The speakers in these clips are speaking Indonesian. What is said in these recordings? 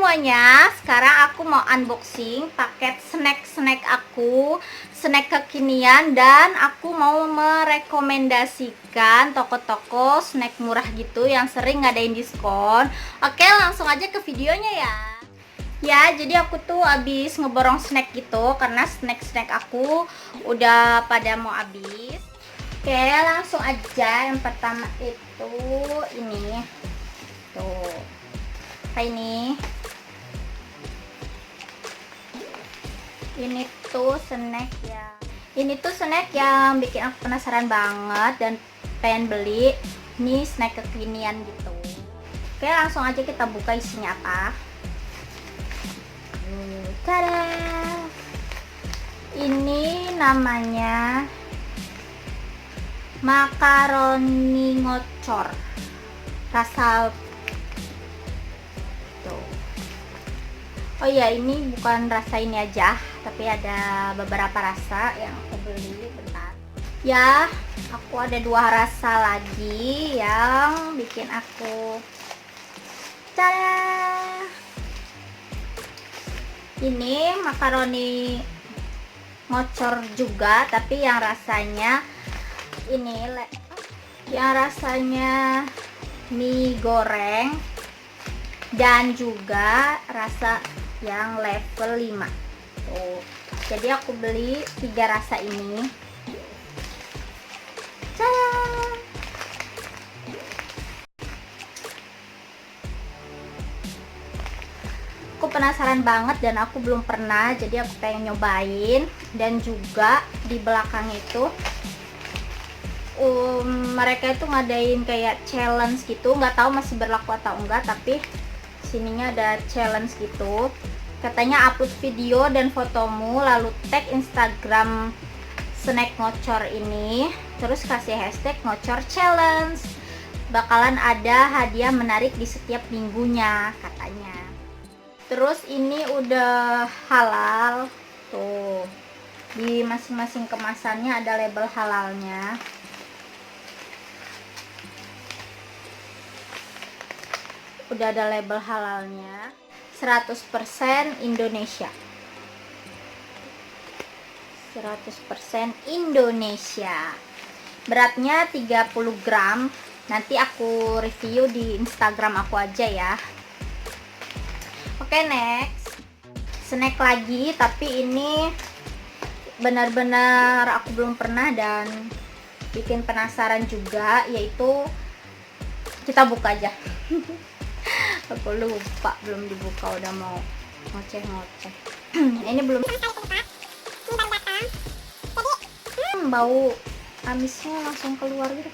semuanya, sekarang aku mau unboxing paket snack-snack aku, snack kekinian, dan aku mau merekomendasikan toko-toko snack murah gitu yang sering ngadain diskon. Oke, langsung aja ke videonya ya. Ya, jadi aku tuh abis ngeborong snack gitu karena snack-snack aku udah pada mau habis. Oke, langsung aja. Yang pertama itu ini tuh, kayak ini tuh snack ya. Ini tuh snack yang bikin aku penasaran banget dan pengen beli. Ini snack kekinian gitu. Oke, langsung aja kita buka isinya apa. Tada! Ini namanya makaroni ngocor rasa tuh. Oh iya, ini bukan rasa ini aja, tapi ada beberapa rasa yang aku beli. Bentar ya, aku ada 2 rasa lagi yang bikin aku tada. Ini makaroni ngocor juga, tapi yang rasanya ini yang rasanya mie goreng dan juga rasa yang level 5 tuh. Jadi aku beli 3 rasa ini. Tada! Aku penasaran banget dan aku belum pernah, jadi aku pengen nyobain. Dan juga di belakang itu mereka itu ngadain kayak challenge gitu, nggak tahu masih berlaku atau enggak, tapi sininya ada challenge gitu, katanya upload video dan fotomu lalu tag Instagram snack ngocor ini, terus kasih hashtag ngocor challenge, bakalan ada hadiah menarik di setiap minggunya katanya. Terus ini udah halal tuh, di masing-masing kemasannya ada label halalnya. Udah ada label halalnya. 100% Indonesia. 100% Indonesia. Beratnya 30 gram. Nanti aku review di Instagram aku aja ya. Oke, next. Snack lagi, tapi ini benar-benar aku belum pernah dan bikin penasaran juga, yaitu kita buka aja. Aku lupa, belum dibuka, udah mau ngoceh-ngoceh. Ini belum bau amisnya langsung keluar gitu.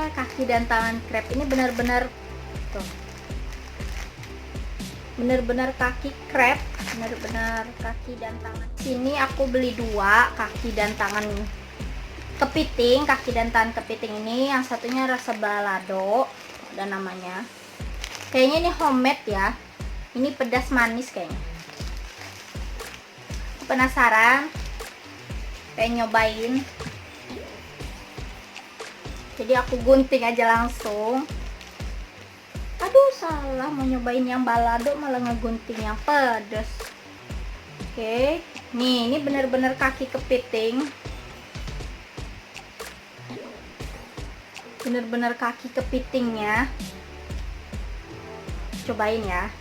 Kaki dan tangan crab ini benar-benar tuh, benar-benar kaki crab, benar-benar kaki dan tangan. Sini aku beli 2 kaki dan tangan kepiting, kaki dan tangan kepiting ini. Yang satunya rasa balado, ada namanya. Kayaknya ini homemade ya. Ini pedas manis kayaknya. Penasaran, pengen nyobain. Jadi aku gunting aja langsung. Aduh, salah, mau nyobain yang balado malah ngegunting yang pedas. Oke, nih ini bener-bener kaki kepiting. Bener-bener kaki kepitingnya. Cobain ya.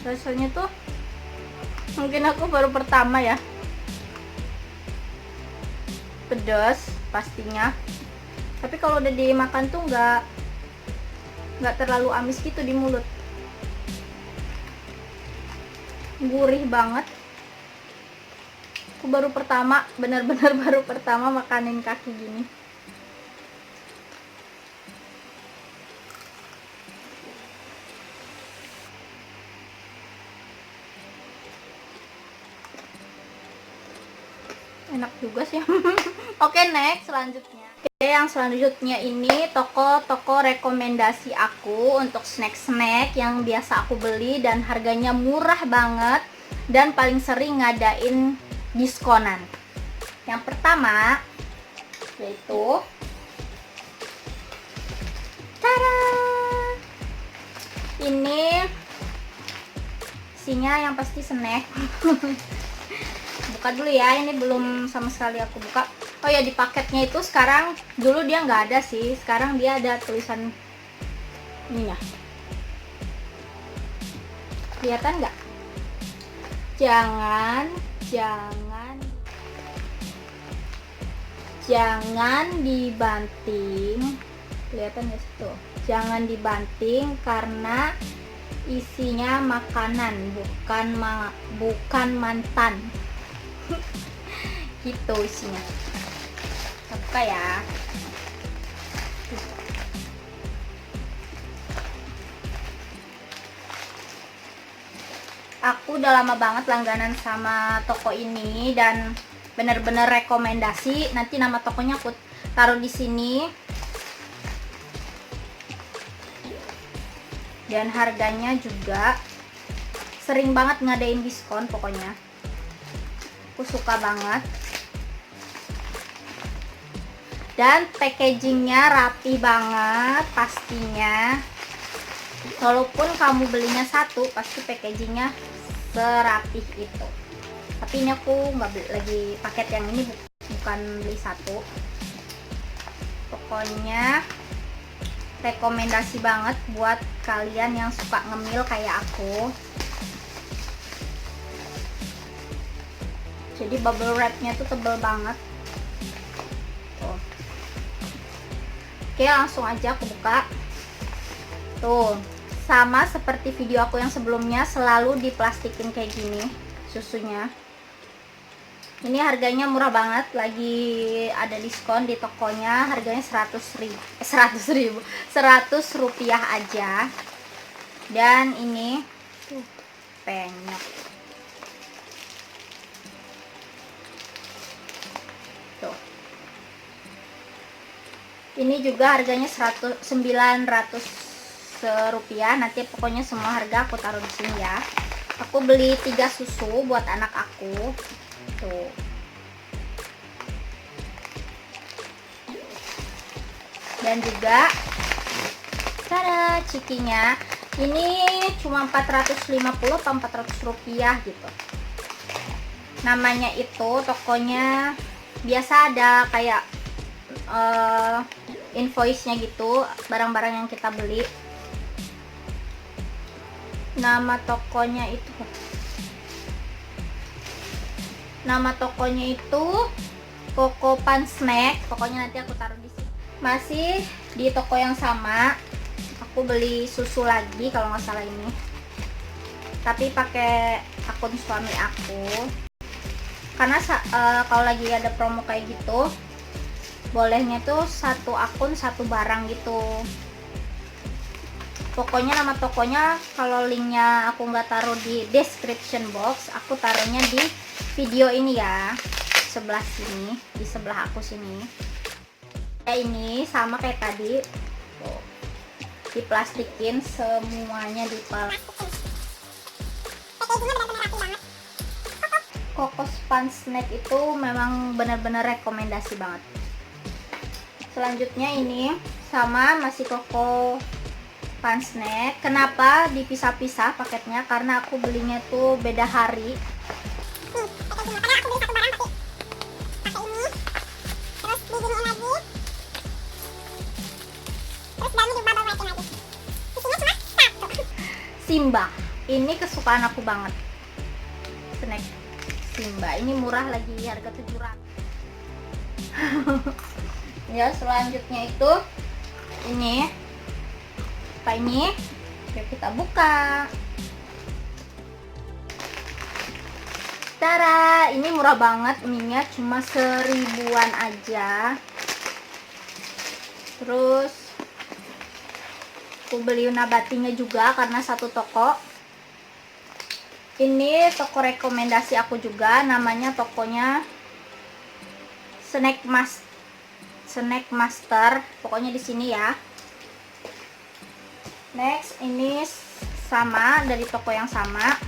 Rasanya tuh mungkin aku baru pertama ya, pedas pastinya, tapi kalau udah dimakan tuh nggak terlalu amis gitu di mulut, gurih banget. Aku baru pertama, benar-benar baru pertama makanin kaki gini. enak juga sih. Oke, next selanjutnya. Oke, yang selanjutnya ini toko-toko rekomendasi aku untuk snack-snack yang biasa aku beli dan harganya murah banget dan paling sering ngadain diskonan. Yang pertama yaitu tada! Ini isinya yang pasti snack. Buka dulu ya, ini belum sama sekali aku buka. Oh ya, di paketnya itu sekarang, dulu dia nggak ada sih, sekarang dia ada tulisan ininya. Kelihatan nggak? Jangan dibanting. Kelihatan ya situ. Jangan dibanting karena isinya makanan, bukan mantan. Gitu isinya. Kita buka ya. Aku udah lama banget langganan sama toko ini dan bener-bener rekomendasi. Nanti nama tokonya aku taruh di sini. Dan harganya juga sering banget ngadain diskon pokoknya. Aku suka banget. Dan packagingnya rapi banget pastinya. Walaupun kamu belinya satu, pasti packagingnya serapih itu. Tapi ini aku nggak beli lagi paket yang ini, bukan beli satu. Pokoknya rekomendasi banget buat kalian yang suka ngemil kayak aku. Jadi bubble wrapnya tuh tebel banget. Tuh. Oke, langsung aja aku buka. Tuh, sama seperti video aku yang sebelumnya, selalu diplastikin kayak gini susunya. Ini harganya murah banget, lagi ada diskon di tokonya, harganya 100 rupiah aja. Dan ini penyok. Tuh. Ini juga harganya 900 rupiah. Nanti pokoknya semua harga aku taruh di sini ya. Aku beli 3 susu buat anak aku. Tuh. Dan juga tada, cikinya ini cuma 450 atau 400 rupiah gitu. Namanya itu tokonya biasa ada kayak invoice-nya gitu, barang-barang yang kita beli. Nama tokonya itu Koko Pan Snack. Pokoknya nanti aku taruh di sini. Masih di toko yang sama. Aku beli susu lagi kalau nggak salah ini. Tapi pakai akun suami aku. Karena kalau lagi ada promo kayak gitu, bolehnya tuh satu akun satu barang gitu. Pokoknya nama tokonya kalau linknya aku nggak taruh di description box, aku taruhnya di video ini ya, sebelah sini, di sebelah aku sini. Ini sama kayak tadi, tuh, diplastikin semuanya, Koko Pan Snack itu memang benar-benar rekomendasi banget. Selanjutnya ini sama masih Koko Pan Snack. Kenapa dipisah-pisah paketnya? Karena aku belinya tuh beda hari. Simba, ini kesukaan aku banget. Snack Simba ini murah lagi, harga 700. Ya, selanjutnya itu ini apa ini? Yuk kita buka. Tara, ini murah banget, minyak cuma 1000-an aja. Terus aku beli nabatinya juga karena satu toko. Ini toko rekomendasi aku juga, namanya tokonya Snack Master, pokoknya di sini ya. Next, ini sama dari toko yang sama.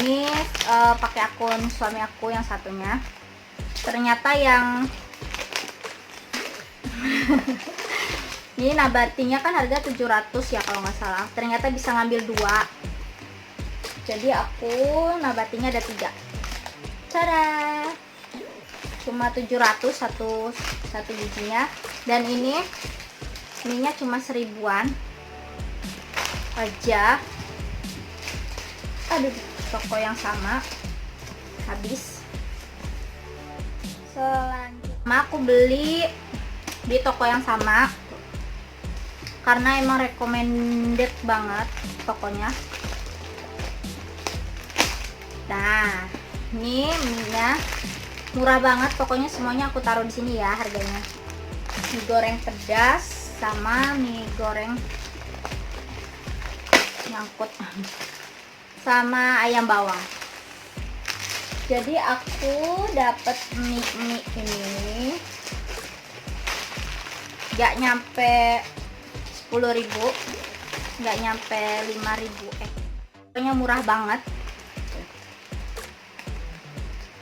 Ini pakai akun suami aku yang satunya. Ternyata yang ini nabatinya kan harga 700 ya kalau nggak salah. Ternyata bisa ngambil 2. Jadi aku nabatinya ada 3. Tada! Cuma 700 satu bijinya, dan ininya cuma 1000-an aja. Aduh, toko yang sama habis. Selanjutnya aku beli di toko yang sama karena emang recommended banget tokonya. Nah, ini mie-nya murah banget, pokoknya semuanya aku taruh di sini ya harganya. Mie goreng pedas sama mie goreng nyangkut sama ayam bawang. Jadi aku dapat mie ini nggak nyampe 10.000, nggak nyampe 5.000. Pokoknya murah banget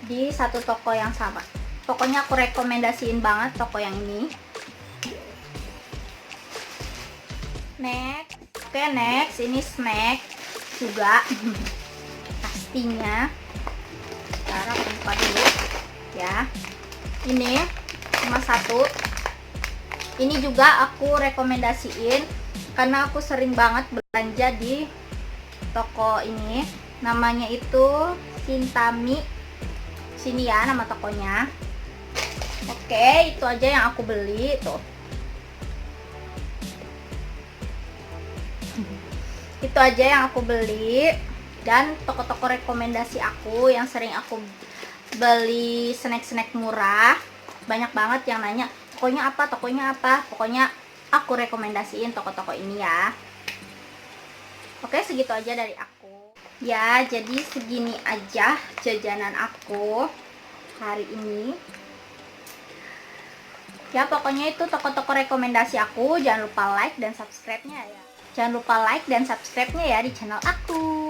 di satu toko yang sama. Pokoknya aku rekomendasiin banget toko yang ini. Next, oke, next ini snack juga pastinya. Sekarang buka dulu ya. Ini cuma satu. Ini juga aku rekomendasiin karena aku sering banget belanja di toko ini. Namanya itu Shintami. Sini ya nama tokonya. Oke, itu aja yang aku beli tuh. Itu aja yang aku beli, dan toko-toko rekomendasi aku yang sering aku beli snack-snack murah. Banyak banget yang nanya, tokonya apa, tokonya apa. Pokoknya aku rekomendasiin toko-toko ini ya. Oke, segitu aja dari aku. Ya, jadi segini aja jajanan aku hari ini. Ya, pokoknya itu toko-toko rekomendasi aku. Jangan lupa like dan subscribe-nya ya. Jangan lupa like dan subscribe-nya ya di channel aku.